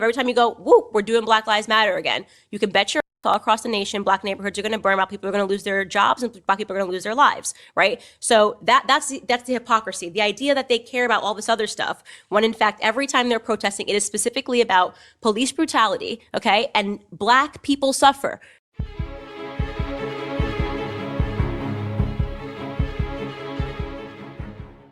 Every time you go, whoop, we're doing Black Lives Matter again. You can bet your all across the nation, Black neighborhoods are going to burn out. People are going to lose their jobs, and Black people are going to lose their lives, right? So that's the hypocrisy. The idea that they care about all this other stuff, when in fact every time they're protesting, it is specifically about police brutality, okay? And Black people suffer.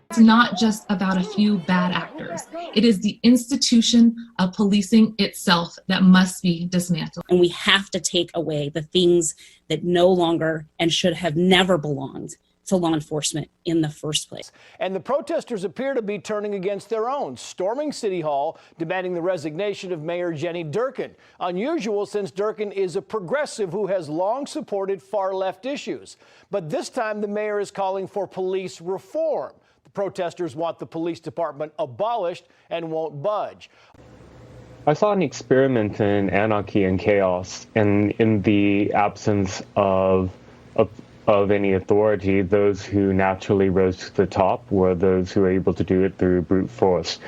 It's not just about a few bad actors. It is the institution of policing itself that must be dismantled. And we have to take away the things that no longer and should have never belonged to law enforcement in the first place. And the protesters appear to be turning against their own, storming City Hall, demanding the resignation of Mayor Jenny Durkin. Unusual, since Durkin is a progressive who has long supported far-left issues. But this time the mayor is calling for police reform. The protesters want the police department abolished and won't budge. I saw an experiment in anarchy and chaos, and in the absence of any authority, those who naturally rose to the top were those who were able to do it through brute force.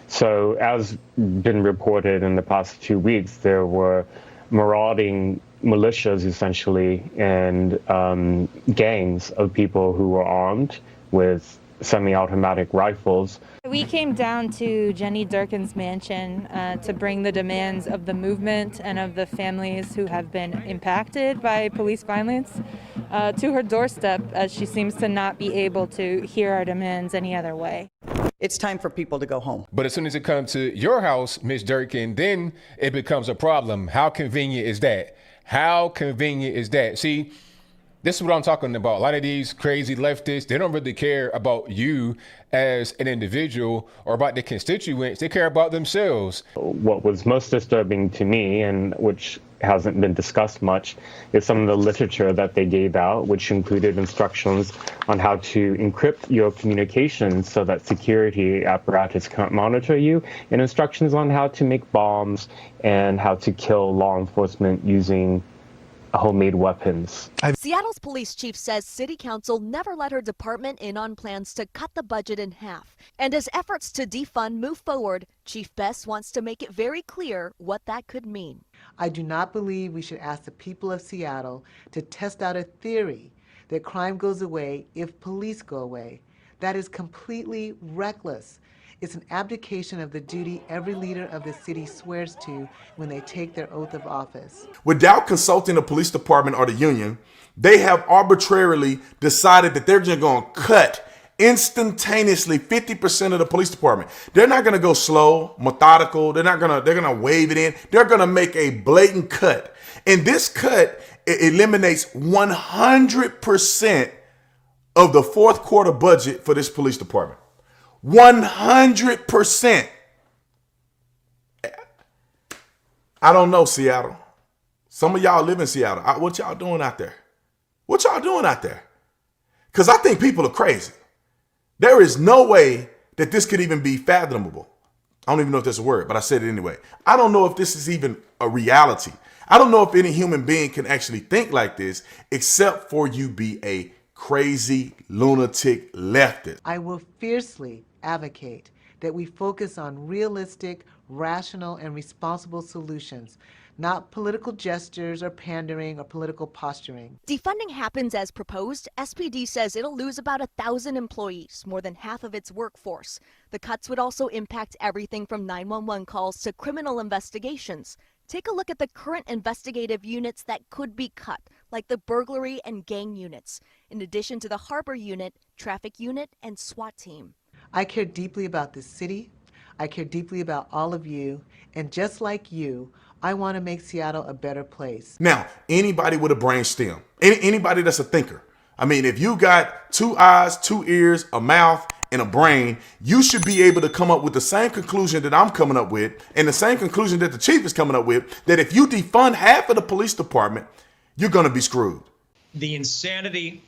So, as been reported in the past 2 weeks, there were marauding militias, essentially, and gangs of people who were armed with semi-automatic rifles. We came down to Jenny Durkin's mansion to bring the demands of the movement and of the families who have been impacted by police violence to her doorstep, as she seems to not be able to hear our demands any other way. It's time for people to go home. But as soon as it comes to your house, Ms. Durkin, then it becomes a problem. How convenient is that? How convenient is that? See, this is what I'm talking about. A lot of these crazy leftists, they don't really care about you as an individual or about the constituents. They care about themselves. What was most disturbing to me, and which hasn't been discussed much, is some of the literature that they gave out, which included instructions on how to encrypt your communications so that security apparatus can't monitor you, and instructions on how to make bombs and how to kill law enforcement using homemade weapons. Seattle's police chief says city council never let her department in on plans to cut the budget in half. And as efforts to defund move forward, Chief Bess wants to make it very clear what that could mean. I do not believe we should ask the people of Seattle to test out a theory that crime goes away if police go away. That is completely reckless. It's an abdication of the duty every leader of the city swears to when they take their oath of office. Without consulting the police department or the union, they have arbitrarily decided that they're just going to cut instantaneously 50% of the police department. They're not going to go slow, methodical. They're going to wave it in. They're going to make a blatant cut. And this cut eliminates 100% of the fourth quarter budget for this police department. 100%. I don't know, Seattle. Some of y'all live in Seattle. What y'all doing out there? What y'all doing out there? Because I think people are crazy. There is no way that this could even be fathomable. I don't even know if that's a word, but I said it anyway. I don't know if this is even a reality. I don't know if any human being can actually think like this, except for you be a crazy, lunatic leftist. I will fiercely advocate that we focus on realistic, rational, and responsible solutions, not political gestures or pandering or political posturing. Defunding happens as proposed. SPD says it'll lose about 1,000 employees, more than half of its workforce. The cuts would also impact everything from 911 calls to criminal investigations. Take a look at the current investigative units that could be cut, like the burglary and gang units, in addition to the harbor unit, traffic unit, and SWAT team. I care deeply about this city. I care deeply about all of you. And just like you, I want to make Seattle a better place. Now, anybody with a brain stem, anybody that's a thinker. I mean, if you got 2 eyes, 2 ears, a mouth, and a brain, you should be able to come up with the same conclusion that I'm coming up with, and the same conclusion that the chief is coming up with, that if you defund half of the police department, you're going to be screwed. The insanity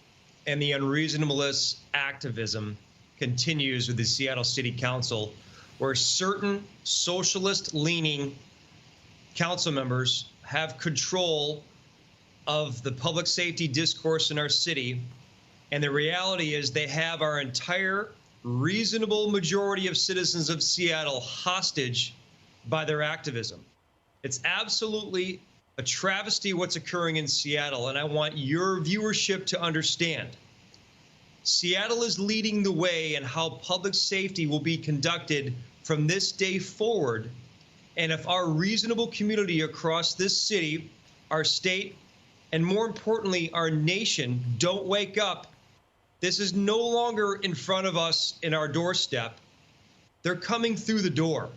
and the unreasonableness activism continues with the Seattle City Council, where certain socialist-leaning council members have control of the public safety discourse in our city. And the reality is they have our entire reasonable majority of citizens of Seattle hostage by their activism. It's absolutely a travesty what's occurring in Seattle, and I want your viewership to understand. Seattle is leading the way in how public safety will be conducted from this day forward. And if our reasonable community across this city, our state, and more importantly, our nation don't wake up, this is no longer in front of us in our doorstep. They're coming through the door.